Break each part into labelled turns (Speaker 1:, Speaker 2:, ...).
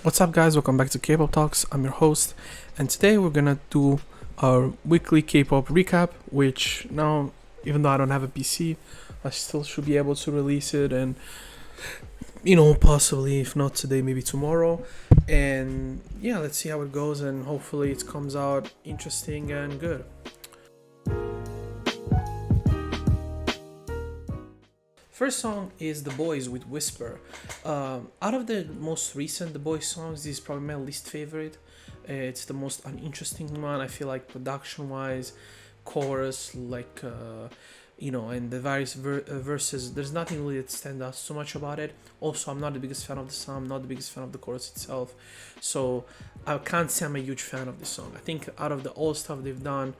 Speaker 1: What's up, guys? Welcome back to K-pop Talks. I'm your host, and today we're gonna do our weekly K-pop recap. Which now, even though I don't have a PC, I still should be able to release it, and possibly if not today, maybe tomorrow. And yeah, let's see how it goes, and hopefully it comes out interesting and good. First song is The Boys with Whisper. Out of the most recent The Boys songs, this is probably my least favorite. It's the most uninteresting one. I feel like production wise, chorus, and the various verses, there's nothing really that stands out so much about it. Also, I'm not the biggest fan of the song, I'm not the biggest fan of the chorus itself. So I can't say I'm a huge fan of this song. I think out of the all stuff they've done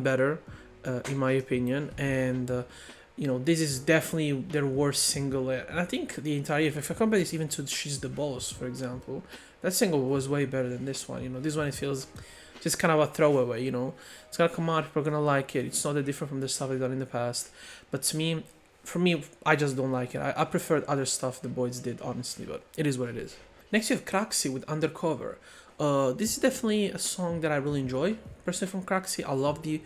Speaker 1: better, in my opinion. And this is definitely their worst single. And I think the entire, if I compare this even to She's the Boss, for example, that single was way better than this one. This one, it feels just kind of a throwaway. It's gonna come out, people are gonna like it. It's not that different from the stuff they've done in the past. But for me, I just don't like it. I preferred other stuff the boys did, honestly, but it is what it is. Next, you have Kraxi with Undercover. This is definitely a song that I really enjoy, personally, from Kraxi. I love the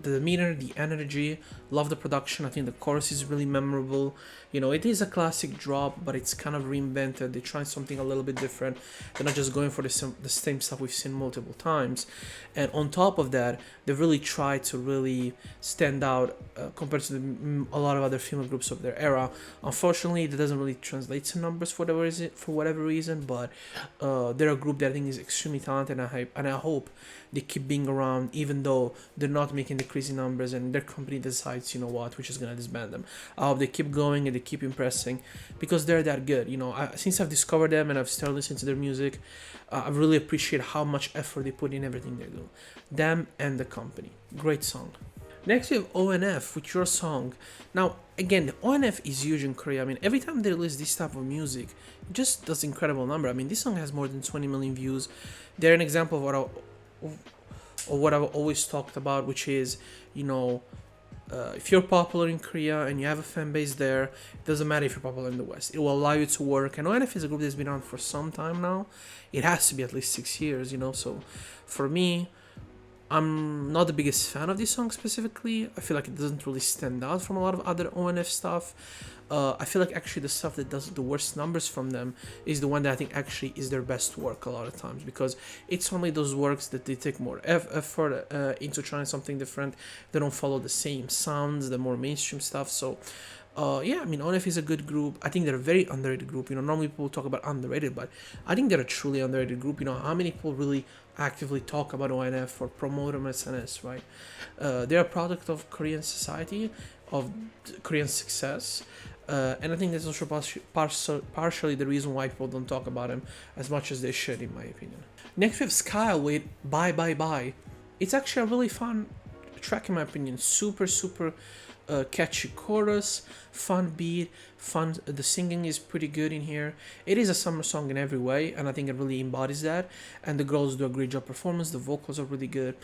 Speaker 1: demeanor, the energy, love the production. I think the chorus is really memorable. It is a classic drop, but it's kind of reinvented. They tried something a little bit different. They're not just going for the same stuff we've seen multiple times. And on top of that, they really tried to really stand out compared to a lot of other female groups of their era. Unfortunately, that doesn't really translate to numbers for whatever reason. But they're a group that I think is extremely talented, and I hope they keep being around, even though they're not making the crazy numbers and their company decides, which is gonna disband them. I hope they keep going and they keep impressing, because they're that good. Since I've discovered them and I've started listening to their music, I really appreciate how much effort they put in everything they do. Them and the company. Great song. Next, we have ONF with Your Song. Now, again, the ONF is huge in Korea. I mean, every time they release this type of music, it just does incredible number. I mean, this song has more than 20 million views. They're an example of what I've always talked about, which is, if you're popular in Korea and you have a fan base there, it doesn't matter if you're popular in the West. It will allow you to work. And ONF is a group that's been around for some time now. It has to be at least 6 years, So for me, I'm not the biggest fan of this song specifically. I feel like it doesn't really stand out from a lot of other ONF stuff. I feel like actually the stuff that does the worst numbers from them is the one that I think actually is their best work a lot of times, because it's only those works that they take more effort into trying something different. They don't follow the same sounds, the more mainstream stuff. So ONF is a good group. I think they're a very underrated group. Normally people talk about underrated, but I think they're a truly underrated group. How many people really actively talk about ONF or promote them as SNS, right? They're a product of Korean society, of Korean success. And I think that's also partially the reason why people don't talk about them as much as they should, in my opinion. Next, we have Skyle with Bye Bye Bye. It's actually a really fun track, in my opinion. Super, super catchy chorus, fun beat, fun. The singing is pretty good in here. It is a summer song in every way, and I think it really embodies that. And the girls do a great job performance. The vocals are really good,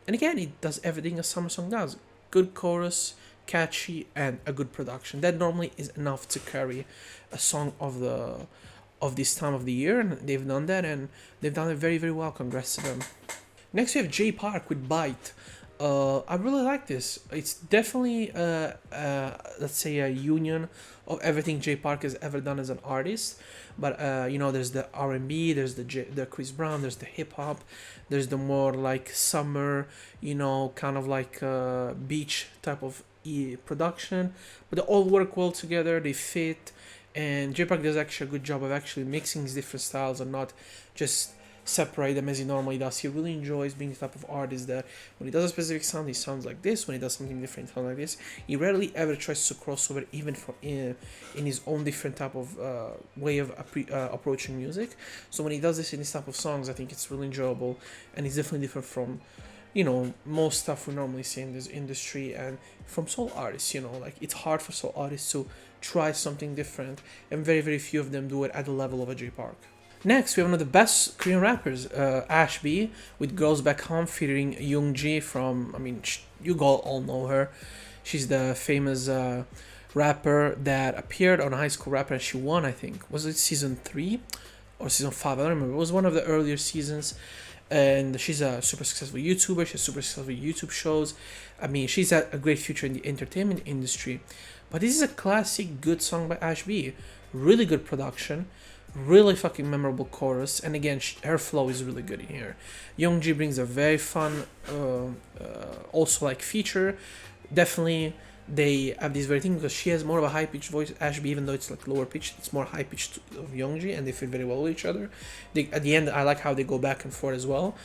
Speaker 1: and again, it does everything a summer song does. Good chorus, catchy, and a good production. That normally is enough to carry a song of this time of the year, and they've done that, and they've done it very, very well. Congrats to them. Next, we have J Park with Bite. I really like this. It's definitely let's say a union of everything J Park has ever done as an artist. But there's the R&B, there's the Chris Brown, there's the hip hop, there's the more like summer, kind of like beach type of production. But they all work well together. They fit, and J Park does actually a good job of actually mixing these different styles and not just separate them as he normally does. He really enjoys being the type of artist that when he does a specific sound, he sounds like this. When he does something different, he sounds like this. He rarely ever tries to cross over, even from in his own different type of way of approaching music. So when he does this in this type of songs, I think it's really enjoyable, and it's definitely different from most stuff we normally see in this industry, and from soul artists. Like, it's hard for soul artists to try something different, and very, very few of them do it at the level of a J Park. Next, we have one of the best Korean rappers, Ashey, with Girls Back Home featuring Huanjia from, you all know her. She's the famous rapper that appeared on High School Rapper, and she won, I think. Was it season 3? or season 5, I don't remember. It was one of the earlier seasons, and she's a super successful YouTuber. She has super successful YouTube shows. I mean, she's had a great future in the entertainment industry. But this is a classic, good song by Ashey. Really good production, really fucking memorable chorus, and again, her flow is really good in here. Youngji brings a very fun, also like feature. Definitely, they have this very thing because she has more of a high pitched voice. Ashey, even though it's like lower pitched, it's more high pitched of Youngji, and they fit very well with each other. At the end, I like how they go back and forth as well.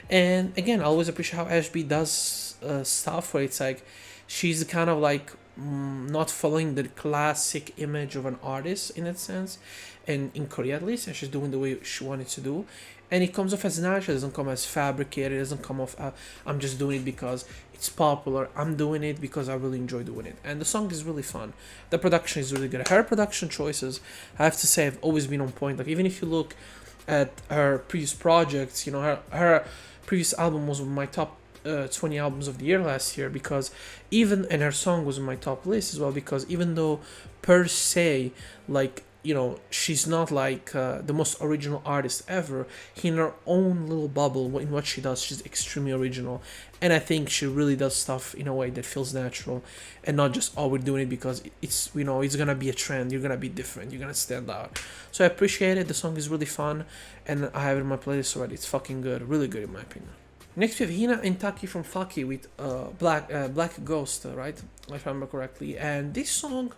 Speaker 1: And again, I always appreciate how Ashey does stuff where it's like she's kind of like not following the classic image of an artist in that sense, and in Korea at least, and she's doing the way she wanted to do, and it comes off as natural. It doesn't come as fabricated. It doesn't come off I'm just doing it because it's popular. I'm doing it because I really enjoy doing it, and the song is really fun. The production is really good. Her production choices, I have to say, have always been on point. Like, even if you look at her previous projects, you know, her previous album was my top 20 albums of the year last year, because even, and her song was on my top list as well, because even though per se, like, you know, she's not like the most original artist ever, in her own little bubble in what she does, she's extremely original, and I think she really does stuff in a way that feels natural, and not just, oh, we're doing it because it's, you know, it's gonna be a trend, you're gonna be different, you're gonna stand out. So I appreciate it. The song is really fun, and I have it in my playlist already. It's fucking good, really good in my opinion. Next we have Hina and Taki from Faki with Black Ghost, right? If I remember correctly. And this song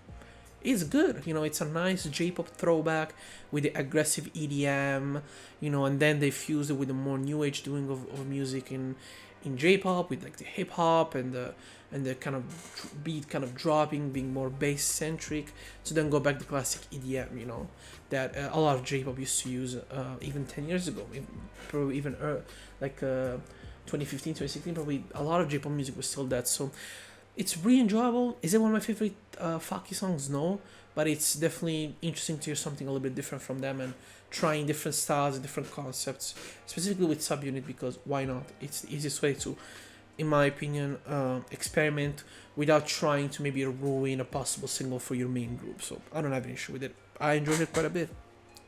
Speaker 1: is good. You know, it's a nice J-pop throwback with the aggressive EDM, you know, and then they fuse it with the more new age doing of music in J-pop, with like the hip hop and the kind of beat kind of dropping, being more bass centric, to then go back to classic EDM, you know, that a lot of J-pop used to use even 10 years ago, probably even 2015, 2016, probably a lot of J-pop music was still that. So it's really enjoyable. Is it one of my favorite Faki songs? No, but it's definitely interesting to hear something a little bit different from them and trying different styles and different concepts, specifically with Subunit, because why not? It's the easiest way to, in my opinion, experiment without trying to maybe ruin a possible single for your main group. So I don't have an issue with it. I enjoyed it quite a bit.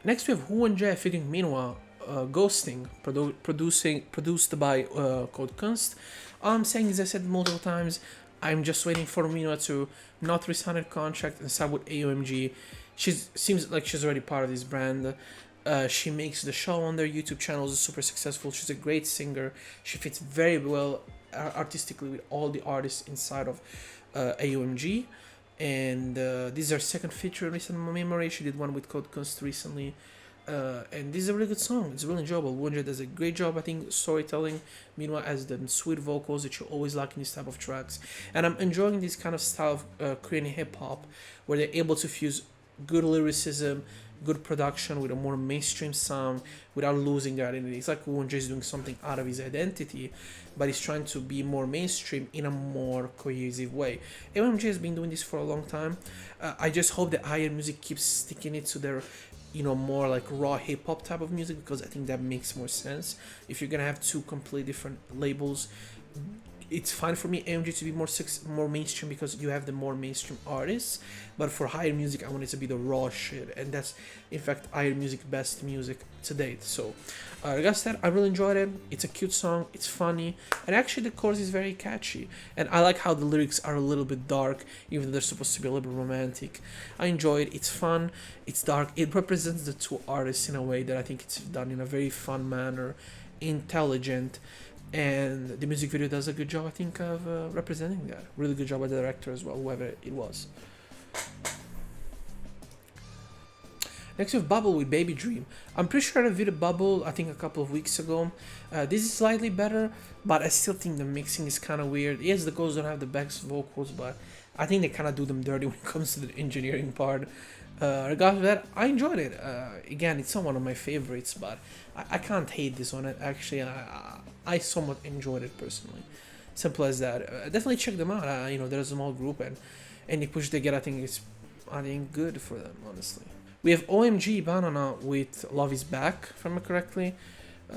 Speaker 1: Next we have Huanjia featuring Minwa, Ghosting, produced by Code Kunst. All I'm saying is, I said multiple times, I'm just waiting for Minwa to not resign her contract and start with AOMG. She seems like she's already part of this brand. She makes the show on their YouTube channels is super successful. She's a great singer. She fits very well artistically with all the artists inside of AOMG. And this is her second feature, at least in my memory. She did one with Code Kunst recently. And this is a really good song. It's really enjoyable. Huanjia does a great job, I think, storytelling. Meanwhile, as the sweet vocals that you always like in these type of tracks. And I'm enjoying this kind of style of Korean hip hop, where they're able to fuse good lyricism, good production with a more mainstream sound without losing their identity. It's like Huanjia is doing something out of his identity, but he's trying to be more mainstream in a more cohesive way. AOMG has been doing this for a long time. I just hope that IR Music keeps sticking it to their, you know, more like raw hip hop type of music, because I think that makes more sense. If you're gonna have two completely different labels, it's fine for me AMG to be more mainstream, because you have the more mainstream artists, but for higher music I want it to be the raw shit, and that's in fact higher music best music to date. So regards to that, I really enjoyed it. It's a cute song, it's funny, and actually the chorus is very catchy, and I like how the lyrics are a little bit dark, even though they're supposed to be a little bit romantic. I enjoy it. It's fun, it's dark, it represents the two artists in a way that I think it's done in a very fun manner, intelligent, and the music video does a good job, I think, of representing that. Really good job by the director as well, whoever it was. Next we have Bubble with Baby Dream. I'm pretty sure I reviewed Bubble, I think, a couple of weeks ago. This is slightly better, but I still think the mixing is kind of weird. Yes, the girls don't have the best vocals, but I think they kind of do them dirty when it comes to the engineering part. Regardless of that, I enjoyed it. Again, it's not one of my favorites, but I can't hate this on it. Actually, I somewhat enjoyed it personally. Simple as that. Definitely check them out. You know, they're a small group, and any push they get, I think good for them, honestly. We have OMG Banana with Love Is Back, if I remember correctly.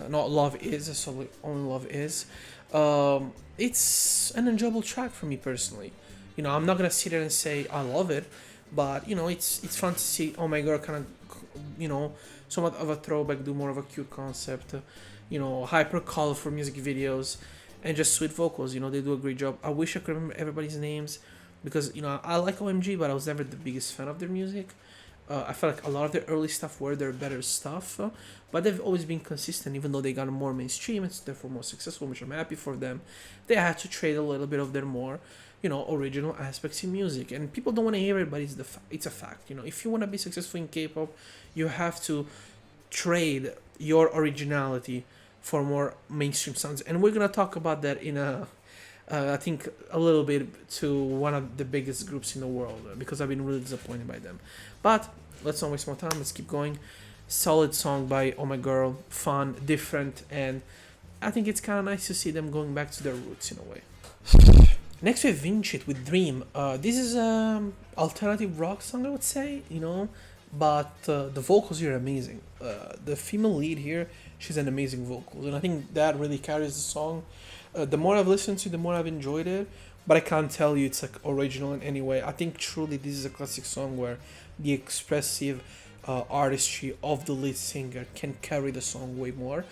Speaker 1: Not Love Is, so only Love Is. It's an enjoyable track for me personally. You know, I'm not gonna sit there and say I love it, but you know, it's fun to see Oh My Girl kind of you know, somewhat of a throwback, do more of a cute concept, you know, hyper colorful music videos, and just sweet vocals. You know, they do a great job. I wish I could remember everybody's names because, you know, I like OMG, but I was never the biggest fan of their music. I felt like a lot of their early stuff were their better stuff, but they've always been consistent. Even though they got more mainstream, it's therefore more successful, which I'm happy for them. They had to trade a little bit of their more, you know, original aspects in music, and people don't want to hear it, but it's a fact. You know, if you want to be successful in K-pop, you have to trade your originality for more mainstream sounds, and we're gonna talk about that in a I think a little bit to one of the biggest groups in the world because I've been really disappointed by them. But let's not waste more time. Let's keep going. Solid song by Oh My Girl, fun, different, and I think it's kind of nice to see them going back to their roots in a way. Next we have Vincit with Dream. This is alternative rock song, I would say, you know, but the vocals here are amazing. The female lead here, she's an amazing vocal, and I think that really carries the song. The more I've listened to it, the more I've enjoyed it, but I can't tell you it's like original in any way. I think truly this is a classic song where the expressive artistry of the lead singer can carry the song way more.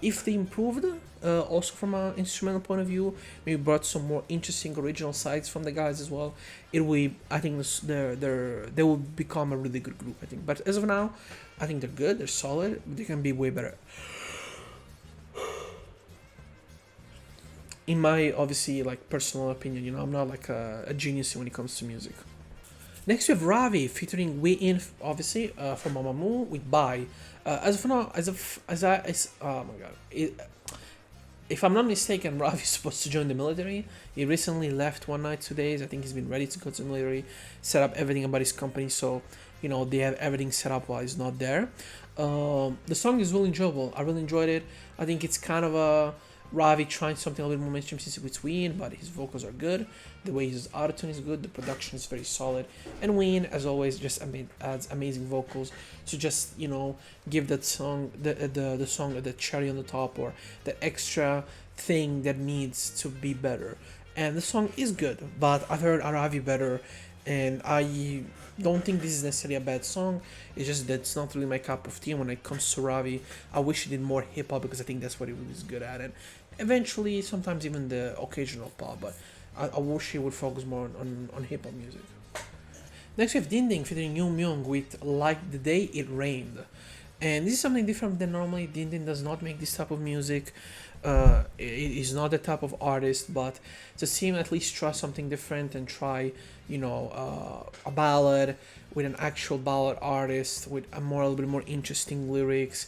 Speaker 1: If they improved, also from an instrumental point of view, maybe brought some more interesting original sides from the guys as well, it will. I think they will become a really good group. I think, but as of now, I think they're good. They're solid. But they can be way better. In my obviously like personal opinion, you know, I'm not like a genius when it comes to music. Next we have Ravi featuring We In, obviously from Mamamoo with Bye. As of now, oh my god, if I'm not mistaken, Ravi is supposed to join the military. He recently left 1 night 2 days. I think he's been ready to go to the military, set up everything about his company, so you know they have everything set up while he's not there. The song is really enjoyable. I really enjoyed it. I think it's kind of a Ravi trying something a little bit more mainstream since it's Ween, but his vocals are good. The way he uses autotune is good. The production is very solid. And Ween, as always, just adds amazing vocals to just, you know, give that song the song the cherry on the top or the extra thing that needs to be better. And the song is good, but I've heard Ravi better, and I don't think this is necessarily a bad song. It's just that it's not really my cup of tea. When it comes to Ravi, I wish he did more hip hop because I think that's what he was good at, and eventually sometimes even the occasional pop. But I wish he would focus more on hip hop music. Next we have Ding Ding featuring Yoon Myung with Like the Day It Rained, and this is something different than normally. Ding Ding does not make this type of music. He's not the type of artist, but to see him at least try something different and try, you know, a ballad with an actual ballad artist with a little bit more interesting lyrics.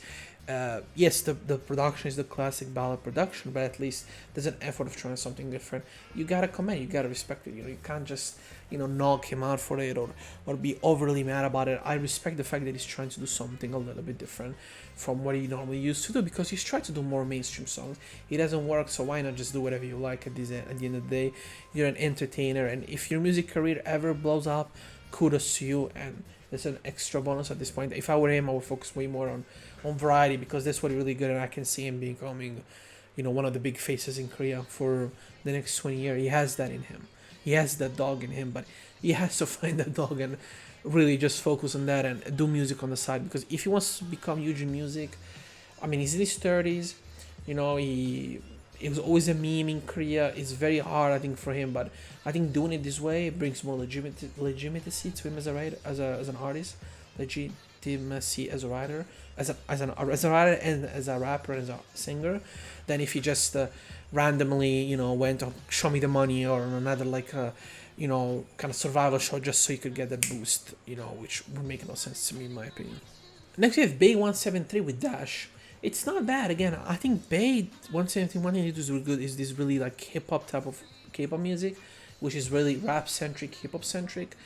Speaker 1: Yes, the production is the classic ballad production, but at least there's an effort of trying something different. You gotta commend, you gotta respect it. You know, you can't just, you know, knock him out for it or be overly mad about it. I respect the fact that he's trying to do something a little bit different from what he normally used to do, because he's trying to do more mainstream songs. It doesn't work, so why not just do whatever you like at the end of the day? You're an entertainer, and if your music career ever blows up, kudos to you, and it's an extra bonus at this point. If I were him, I would focus way more on variety, because that's what he's really good, and I can see him becoming, you know, one of the big faces in Korea for the next 20 years. He has that in him. He has that dog in him, but he has to find that dog and really just focus on that and do music on the side, because if he wants to become huge in music, I mean, he's in his 30s, you know, it was always a meme in Korea. It's very hard, I think, for him, but I think doing it this way brings more legitimacy to him as a writer, as an artist, legitimacy as a writer, as a writer and as a rapper and as a singer, than if he just randomly, you know, went on Show Me the Money or on another like you know, kind of survival show just so you could get that boost, you know, which would make no sense to me in my opinion. Next we have Bay 173 with Dash. It's not bad. Again, I think Bay 173, one thing it is really good is this really like hip hop type of K-pop music, which is really rap centric, hip hop centric.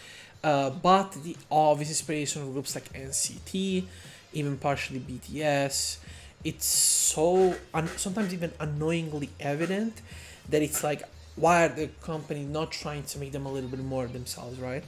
Speaker 1: But the obvious inspiration of groups like NCT, even partially BTS, it's so sometimes even annoyingly evident that it's like, why are the company not trying to make them a little bit more themselves, right?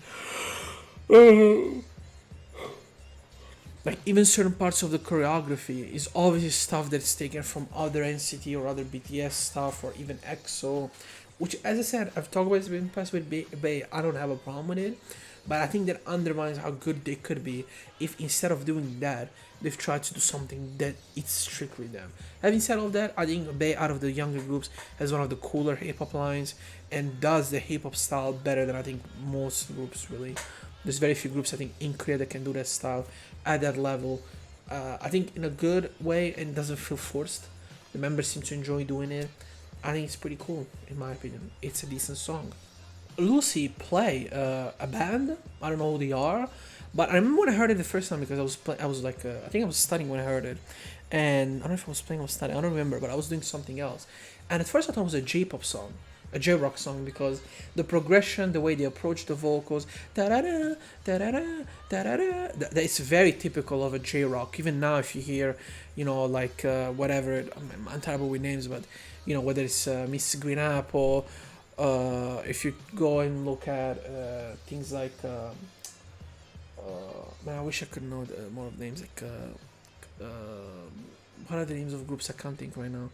Speaker 1: Like even certain parts of the choreography is obviously stuff that's taken from other NCT or other BTS stuff, or even EXO, which, as I said, I've talked about this in the past with Bay. I don't have a problem with it. but I think that undermines how good they could be if instead of doing that, they've tried to do something that it's strictly them. Having said all that, I think Bay, out of the younger groups, has one of the cooler hip hop lines and does the hip hop style better than I think most groups really. There's very few groups I think in Korea that can do that style at that level. I think in a good way and doesn't feel forced. The members seem to enjoy doing it. I think it's pretty cool, in my opinion. It's a decent song. Lucy play a band. I don't know who they are, but I remember when I heard it the first time because I was like I think I was studying when I heard it, and I don't know if I was playing or studying. I don't remember, but I was doing something else. And at first I thought it was a J-pop song, a J-rock song because the progression, the way they approach the vocals, da da da da da da da da, it's very typical of a J-rock. Even now, if you hear, like whatever, I'm terrible with names, but whether it's Miss Green Apple. If you go and look at things like man, I wish I could know more of names like what are the names of groups? I can't think right now.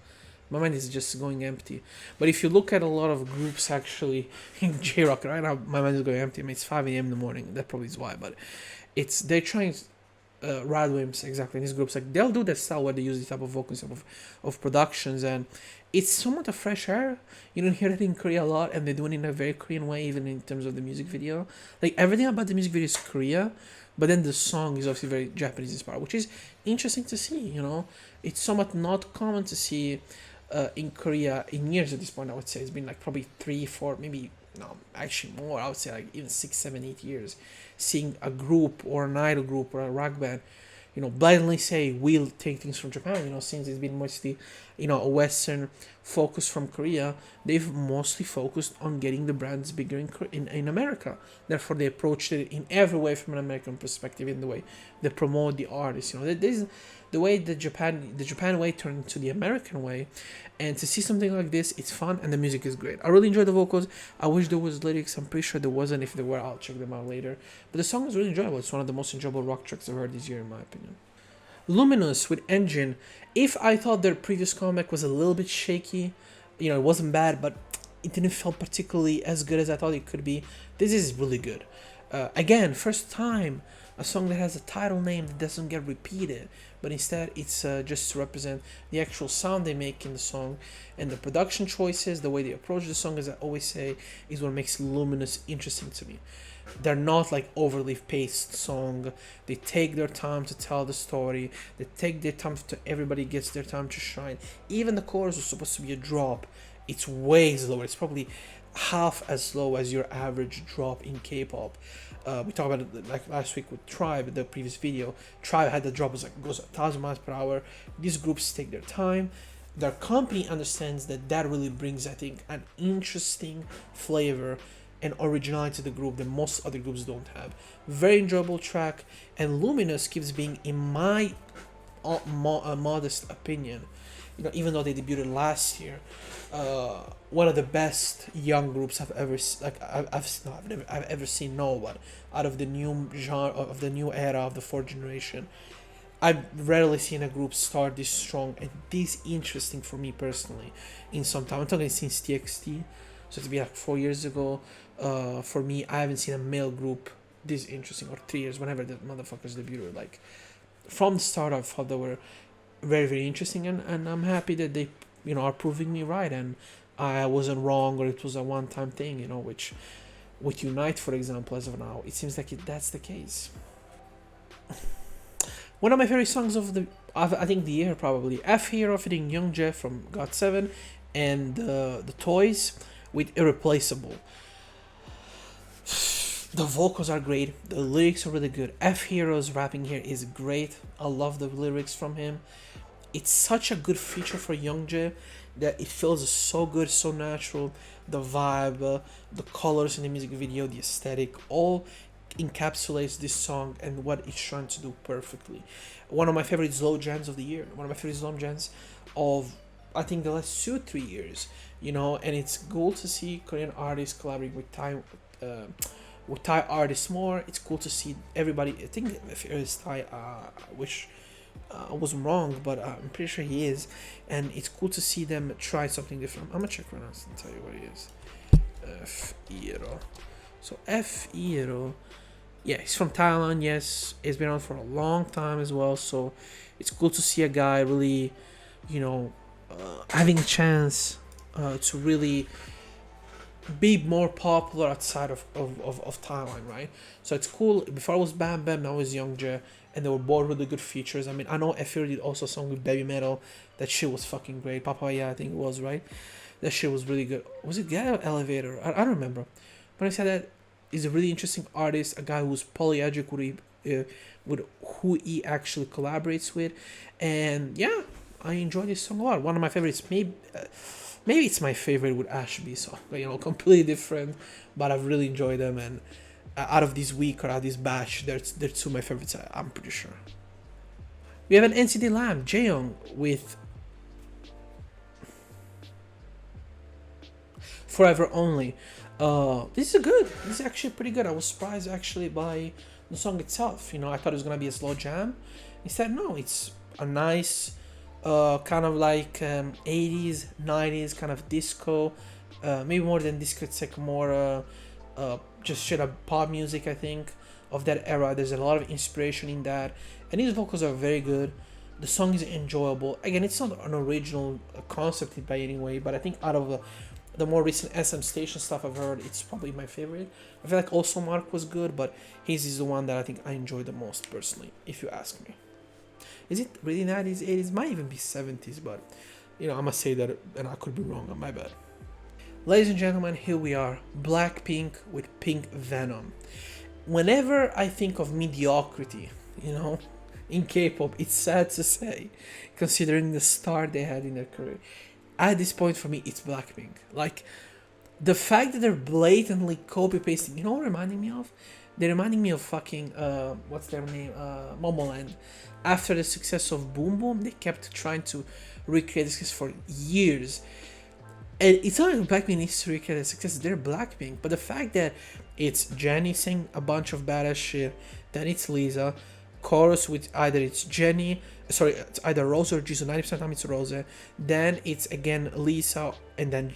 Speaker 1: My mind is just going empty. But if you look at a lot of groups actually in J-rock right now, my mind is going empty. I mean, it's 5 a.m. in the morning. That probably is why. But they're trying Radwimps exactly in these groups, like they'll do that style where they use this type of vocals, type of productions, and it's somewhat a fresh air. You don't hear it in Korea a lot, and they're doing it in a very Korean way, even in terms of the music video. Like everything about the music video is Korea, but then the song is obviously very Japanese inspired, which is interesting to see. It's somewhat not common to see in Korea in years at this point. I would say it's been like probably 3, 4, maybe no, actually more. I would say like even 6, 7, 8 years, seeing a group or an idol group or a rock band, blindly say we'll take things from Japan. Since it's been mostly, a Western focus from Korea, they've mostly focused on getting the brands bigger in America. Therefore, they approached it in every way from an American perspective, in the way they promote the artists. There's the way the Japan way turned into the American way, and to see something like this, it's fun and the music is great. I really enjoy the vocals. I wish there was lyrics. I'm pretty sure there wasn't. If there were, I'll check them out later. But the song is really enjoyable. It's one of the most enjoyable rock tracks I've heard this year, in my opinion. Luminous with Engine. If I thought their previous comeback was a little bit shaky, it wasn't bad, but it didn't feel particularly as good as I thought it could be. This is really good. Again, first time a song that has a title name that doesn't get repeated, but instead it's just to represent the actual sound they make in the song, and the production choices, the way they approach the song, as I always say, is what makes Luminous interesting to me. They're not like overly paced song. They take their time to tell the story. They take their time to everybody gets their time to shine. Even the chorus was supposed to be a drop. It's way slower. It's probably half as slow as your average drop in K-pop. We talked about it like last week with Tribe, the previous video. Tribe had the drop goes 1,000 miles per hour. These groups take their time. Their company understands that really brings, I think, an interesting flavor and originality to the group that most other groups don't have. Very enjoyable track, and Luminous keeps being, in my modest opinion, even though they debuted last year, one of the best young groups I've ever I've ever seen. No, but out of the new genre, of the new era of the fourth generation, I've rarely seen a group start this strong and this interesting for me personally in some time. I'm talking since TXT, so it's been like 4 years ago. For me, I haven't seen a male group this interesting, or 3 years, whenever the motherfuckers debuted. Like, from the start, I thought they were very, very interesting, and I'm happy that they, are proving me right, and I wasn't wrong, or it was a one-time thing, which with Unite, for example, as of now, it seems like that's the case. One of my favorite songs of I think the year, probably, F Hero featuring Huanjia from GOT7, and the Toys with Irreplaceable. The vocals are great. The lyrics are really good. F Hero's rapping here is great. I love the lyrics from him. It's such a good feature for Huanjia that it feels so good, so natural. The vibe, the colors in the music video, the aesthetic, all encapsulates this song and what it's trying to do perfectly. One of my favorite slow jams of the year. One of my favorite slow jams of, I think, the last 2-3 years. And it's cool to see Korean artists collaborating with Thai artists more. It's cool to see everybody. I think if it is Thai, which I was wrong, but I'm pretty sure he is, and it's cool to see them try something different. I'm gonna check right now and tell you what it is. F Hero. So F Hero Yeah, he's from Thailand. Yes, he's been around for a long time as well. So it's cool to see a guy really, you know, having a chance to really be more popular outside of Thailand, right? So it's cool. Before I was Bam Bam, now it's Huanjia, and they were both really good features. I mean, I know Efir did also a song with Baby Metal. That shit was fucking great. Papaya, I think it was, right? That shit was really good. Was it Get Out Elevator? I don't remember. But I said that he's a really interesting artist, a guy who's polyedric with who he actually collaborates with. And yeah, I enjoy this song a lot. One of my favorites, maybe it's my favorite with Ashby, so completely different, but I've really enjoyed them. And out of this week or out of this batch, they're two of my favorites. I'm pretty sure. We have an NCD Lamp, Jaeyoung with Forever Only. This is good. This is actually pretty good. I was surprised actually by the song itself. I thought it was gonna be a slow jam. Instead, no, it's a nice, kind of like 80s, 90s kind of disco. Maybe more than disco, it's like more just straight up pop music, I think, of that era. There's a lot of inspiration in that, and his vocals are very good. The song is enjoyable. Again, it's not an original concept by any way, but I think out of the more recent SM Station stuff I've heard, it's probably my favorite. I feel like also Mark was good, but his is the one that I think I enjoy the most personally, if you ask me. Is it really 90s, 80s? Might even be 70s, but I must say that, and I could be wrong on my bad. Ladies and gentlemen, here we are, Blackpink with Pink Venom. Whenever I think of mediocrity, in K-pop, it's sad to say, considering the start they had in their career. At this point, for me, it's Blackpink. Like, the fact that they're blatantly copy-pasting, you know what reminding me of? They're reminding me of fucking, what's their name? Momoland. After the success of Boom Boom, they kept trying to recreate this for years. And it's not like Blackpink needs to recreate the success, they're Blackpink. But the fact that it's Jennie saying a bunch of badass shit, then it's Lisa, chorus with either it's it's either Rose or Jisoo, 90% of the time it's Rose, then it's again Lisa, and then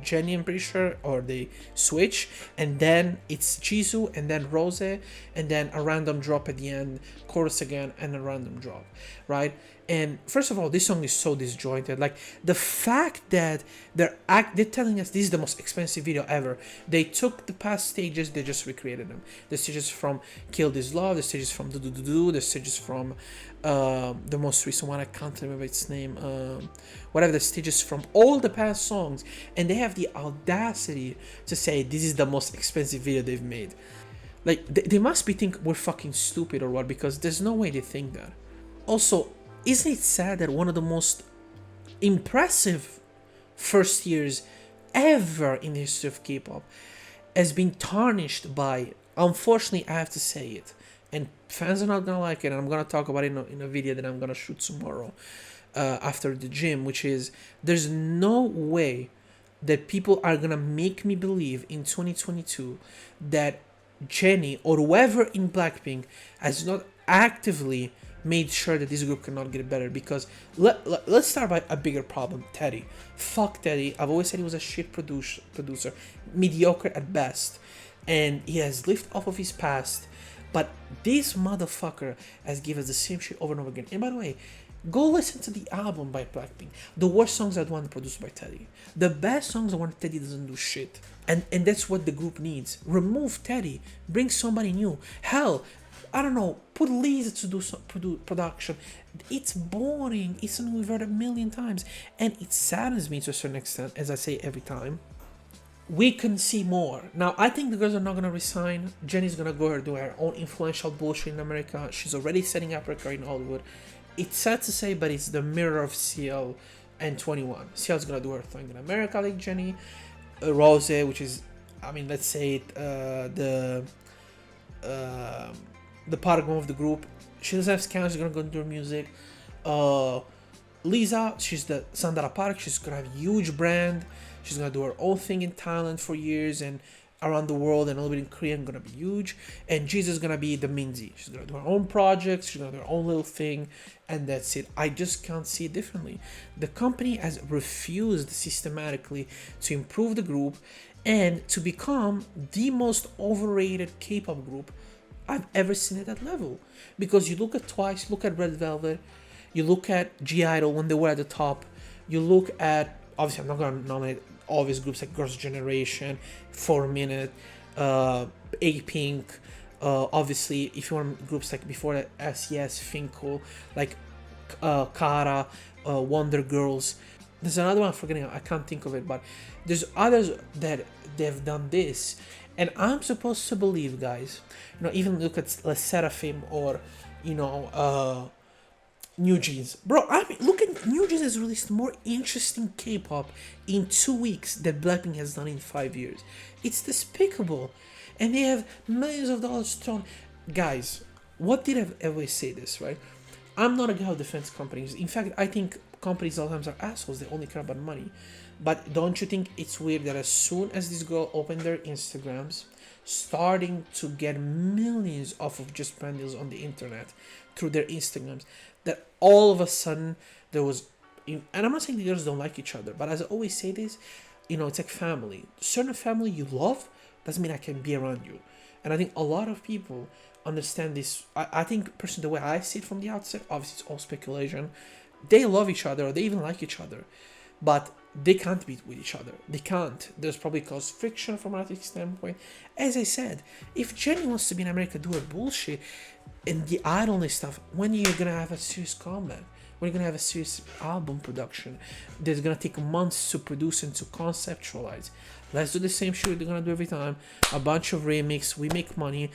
Speaker 1: Jennie, I'm pretty sure, or they switch, and then it's Jisoo, and then Rose, and then a random drop at the end, chorus again, and a random drop, right? And first of all, this song is so disjointed. Like, the fact that they're telling us this is the most expensive video ever. They took the past stages, they just recreated them. The stages from Kill This Love, the stages from Do Do Do Do, the stages from the most recent one, I can't remember its name, whatever, the stages from all the past songs, and they have the audacity to say this is the most expensive video they've made. Like, they must be thinking we're fucking stupid or what, because there's no way they think that. Also, isn't it sad that one of the most impressive first years ever in the history of K-pop has been tarnished by, unfortunately I have to say it, and fans are not gonna like it, and I'm gonna talk about it in a video that I'm gonna shoot tomorrow after the gym, which is, there's no way that people are gonna make me believe in 2022 that Jennie or whoever in Blackpink has not actively made sure that this group cannot get better. Because let's start by a bigger problem. Teddy. Fuck Teddy. I've always said he was a shit producer, mediocre at best, and he has lived off of his past. But this motherfucker has given us the same shit over and over again. And by the way, go listen to the album by Blackpink. The worst songs are the one produced by Teddy. The best songs are when Teddy doesn't do shit. And that's what the group needs. Remove Teddy. Bring somebody new. Hell, I don't know, put Lisa to do production. It's boring. It's something we've heard a million times. And it saddens me to a certain extent, as I say every time. We can see more. Now, I think the girls are not going to resign. Jennie's going to go do her own influential bullshit in America. She's already setting up her career in Hollywood. It's sad to say, but it's the mirror of CL and 21. CL's going to do her thing in America like Jennie. Rose, which is, let's say it, the paragon of the group. She doesn't have scans, she's gonna go do her music. Lisa, she's the Sandara Park, she's gonna have a huge brand. She's gonna do her own thing in Thailand for years and around the world, and a little bit in Korea, gonna be huge. And Jesus is gonna be the Minzy. She's gonna do her own projects, she's gonna do her own little thing, and that's it. I just can't see it differently. The company has refused systematically to improve the group and to become the most overrated K-pop group I've ever seen at that level. Because you look at Twice, look at Red Velvet, you look at G-Idol when they were at the top, you look at, obviously I'm not going to nominate all these groups like Girls' Generation, 4 Minute, A-Pink, obviously if you want groups like before that, SES, Finko, like Kara, Wonder Girls. There's another one I'm forgetting, I can't think of it, but there's others that they've done this. And I'm supposed to believe, guys, even look at Le Seraphim or, New Jeans. Bro, I mean, look at New Jeans has released more interesting K-pop in 2 weeks than Blackpink has done in 5 years. It's despicable. And they have millions of dollars thrown. Guys, what did I always say this, right? I'm not a guy who defends companies. In fact, I think companies all the times are assholes. They only care about money. But don't you think it's weird that as soon as this girl opened their Instagrams, starting to get millions off of just brand deals on the internet through their Instagrams, that all of a sudden there was, and I'm not saying the girls don't like each other, but as I always say this, it's like family. Certain family you love doesn't mean I can be around you. And I think a lot of people understand this. I think personally the way I see it from the outset, obviously it's all speculation, they love each other or they even like each other, but they can't be with each other. They can't. There's probably cause friction from an artistic standpoint. As I said, if Jenny wants to be in America, do her bullshit and the idol and stuff, when you're gonna have a serious comeback? When you're gonna have a serious album production that's gonna take months to produce and to conceptualize? Let's do the same shit they're gonna do every time. A bunch of remix. We make money.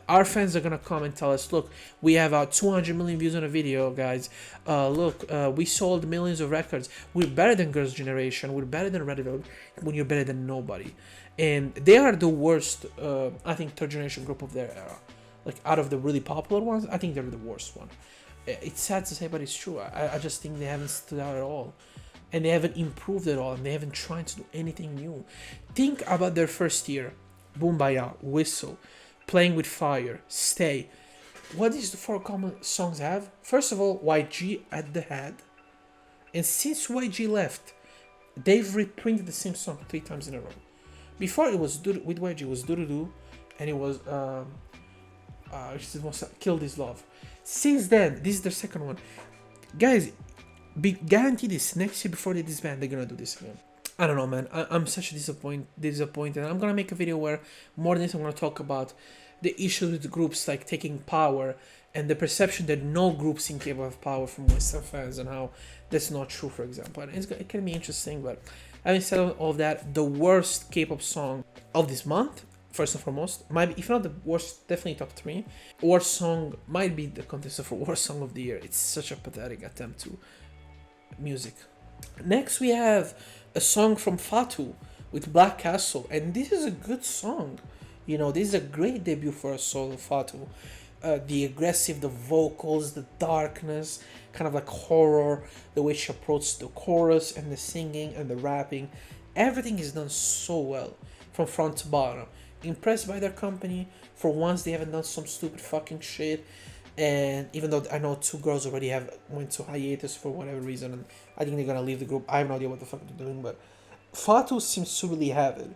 Speaker 1: Our fans are gonna come and tell us, look, we have 200 million views on a video, guys. Look, we sold millions of records. We're better than Girls' Generation. We're better than Red Velvet. When you're better than nobody, and they are the worst. I think third generation group of their era. Like out of the really popular ones, I think they're the worst one. It's sad to say, but it's true. I just think they haven't stood out at all. And they haven't improved at all, and they haven't tried to do anything new. Think about their first year. Boombaya, Whistle, Playing with Fire, Stay. What these four common songs have? First of all, YG at the head. And since YG left, they've reprinted the same song 3 times in a row. Before it was with YG, it was Doo-Doo, and it was Kill This Love. Since then, this is their second one. Guys, be guaranteed this next year before they disband, they're gonna do this again. I don't know, man. I'm such a disappointed. I'm gonna make a video where more than this I'm gonna talk about the issues with groups like taking power and the perception that no groups in K-pop have power from Western fans and how that's not true, for example. And it can be interesting, but having said all of that, the worst K-pop song of this month, first and foremost, might be, if not the worst, definitely top 3. Worst song might be the contest for worst song of the year. It's such a pathetic attempt to music. Next we have a song from Fatu with Black Castle, and this is a good song. This is a great debut for a solo Fatu. The aggressive, the vocals, the darkness, kind of like horror, the way she approaches the chorus and the singing and the rapping, everything is done so well from front to bottom. Impressed by their company. For once they haven't done some stupid fucking shit. And even though I know 2 girls already went to hiatus for whatever reason, and I think they're gonna leave the group. I have no idea what the fuck they're doing, but Fatu seems to really have it.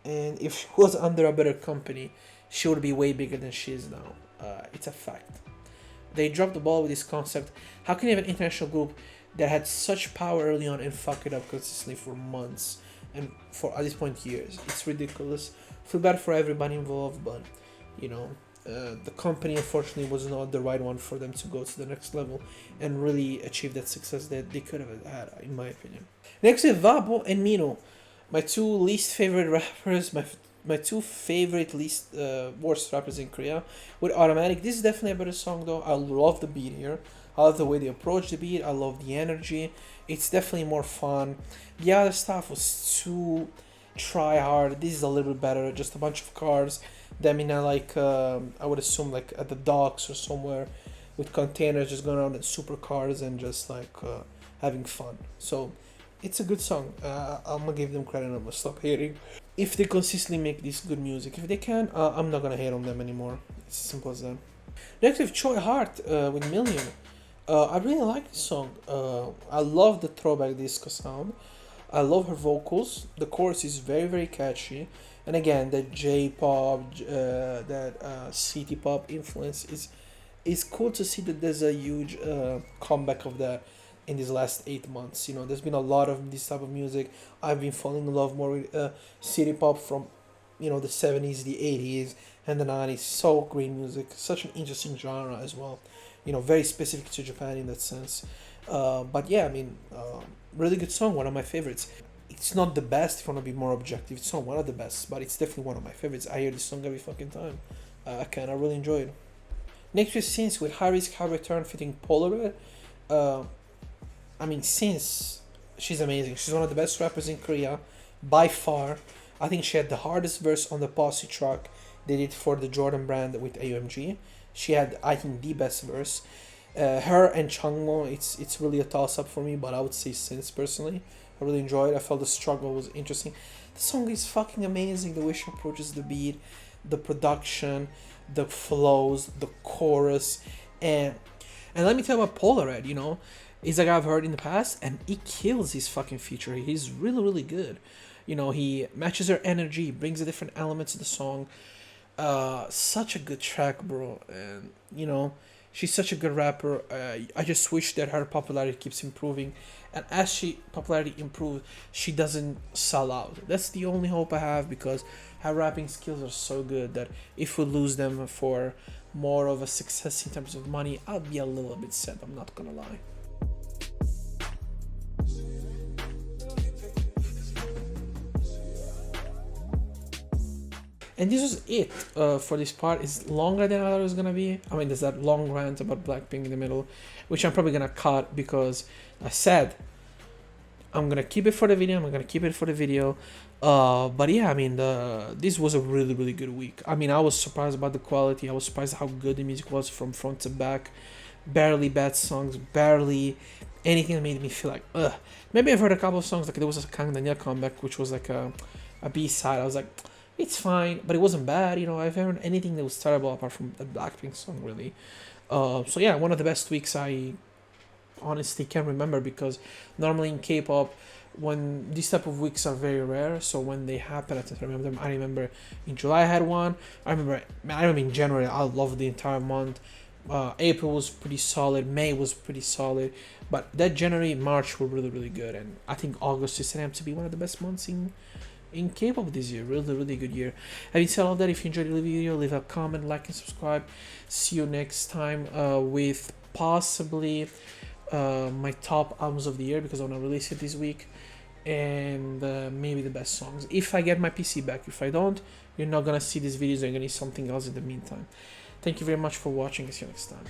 Speaker 1: And if she was under a better company, she would be way bigger than she is now. It's a fact. They dropped the ball with this concept. How can you have an international group that had such power early on and fuck it up consistently for months and for at this point years? It's ridiculous. Feel bad for everybody involved, but the company unfortunately was not the right one for them to go to the next level and really achieve that success that they could have had, in my opinion. Next we have Vabo and Mino, my 2 least favorite rappers, my 2 favorite least worst rappers in Korea. With Automatic, this is definitely a better song though. I love the beat here. I love the way they approach the beat. I love the energy. It's definitely more fun. The other stuff was too try hard. This is a little bit better. Just a bunch of cars. Them in I would assume like at the docks or somewhere with containers just going around in supercars and just having fun. So it's a good song. I'm gonna give them credit. I'm gonna stop hating. If they consistently make this good music, if they can, I'm not gonna hate on them anymore. It's as simple as that. Next we have Choi Heart with Million. I really like this song. I love the throwback disco sound. I love her vocals. The chorus is very, very catchy. And again, that J-pop, that city pop influence is cool to see that there's a huge comeback of that in these last 8 months. You know, there's been a lot of this type of music. I've been falling in love more with city pop from, you know, the 70s, the 80s, and the 90s. So great music, such an interesting genre as well. You know, very specific to Japan in that sense. But yeah, I mean, really good song, one of my favorites. It's not the best if you want to be more objective. It's not one of the best, but it's definitely one of my favorites. I hear this song every fucking time. I really enjoy it. Next with Since with High Risk High Return fitting Polaroid. Uh, I mean, Since, she's amazing. She's one of the best rappers in Korea by far. I think she had the hardest verse on the Posse track they did for the Jordan brand with AUMG. She had, I think, the best verse. Her and Changmo, it's really a toss up for me, but I would say Since personally. I really enjoyed it. I felt the struggle was interesting. The song is fucking amazing. The way she approaches the beat, the production, the flows, the chorus, and let me tell you about Polaroid. You know, he's a guy I've heard in the past, and he kills his fucking feature. He's really really good. You know, he matches her energy, brings a different elements to the song. Such a good track, bro, and you know, she's such a good rapper. I just wish that her popularity keeps improving, and as she popularity improves, she doesn't sell out. That's the only hope I have, because her rapping skills are so good that if we lose them for more of a success in terms of money, I'll be a little bit sad. I'm not gonna lie. And this was it for this part. It's longer than I thought it was gonna be. I mean, there's that long rant about Blackpink in the middle, which I'm probably gonna cut because I said I'm gonna keep it for the video. I'm gonna keep it for the video. But yeah, I mean, this was a really really good week. I mean, I was surprised about the quality. I was surprised how good the music was from front to back. Barely bad songs. Barely anything that made me feel like ugh. Maybe I've heard a couple of songs, like there was a Kang Daniel comeback, which was like a B side. I was like, it's fine, but it wasn't bad. You know, I've heard anything that was terrible apart from the Blackpink song, really. So yeah, one of the best weeks I honestly can't remember, because normally in K-pop, when these type of weeks are very rare, so when they happen, I don't remember them. I remember in July I had one. I remember in January I loved the entire month. April was pretty solid. May was pretty solid, but that January, March were really really good, and I think August is set up to be one of the best months in K-pop this year. Really really good year. Having said all that, if you enjoyed the video, leave a comment, like and subscribe. See you next time with possibly my top albums of the year, because I want to release it this week, and maybe the best songs if I get my PC back. If I don't, you're not gonna see these videos. You're gonna need something else in the meantime. Thank you very much for watching. See you next time.